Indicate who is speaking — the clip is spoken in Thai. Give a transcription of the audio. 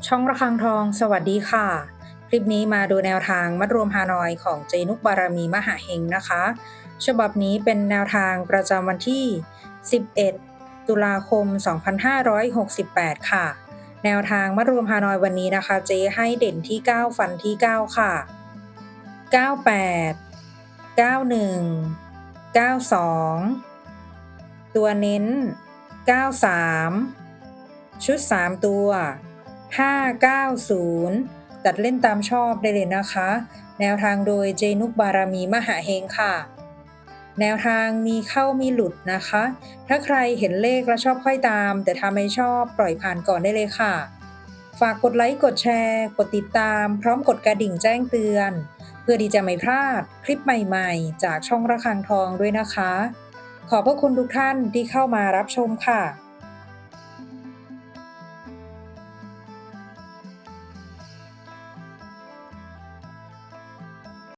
Speaker 1: ช่องระฆังทองสวัสดีค่ะคลิปนี้มาดูแนวทางมัดรวมฮานอยของเจนุกบารมีมหาเฮงนะคะฉบับนี้เป็นแนวทางประจำวันที่ 11 ตุลาคม 2568 ค่ะแนวทางมัดรวมฮานอยวันนี้นะคะเจให้เด่นที่ 9 ฟันที่ 9 ค่ะ 98 91 92 ตัวเน้น 93 ชุด 3 ตัว 590 ตัดเล่นตามชอบได้เลยนะคะ แนวทางโดยเจนุกบารมีมหาเฮงค่ะ แนวทางมีเข้ามีหลุดนะคะ ถ้าใครเห็นเลขแล้วชอบค่อยตาม แต่ถ้าไม่ชอบปล่อยผ่านก่อนได้เลยค่ะ ฝากกดไลค์กดแชร์กดติดตามพร้อมกดกระดิ่งแจ้งเตือน เพื่อที่จะไม่พลาดคลิปใหม่ๆ จากช่องระฆังทองด้วยนะคะ ขอบพระคุณทุกท่านที่เข้ามารับชมค่ะ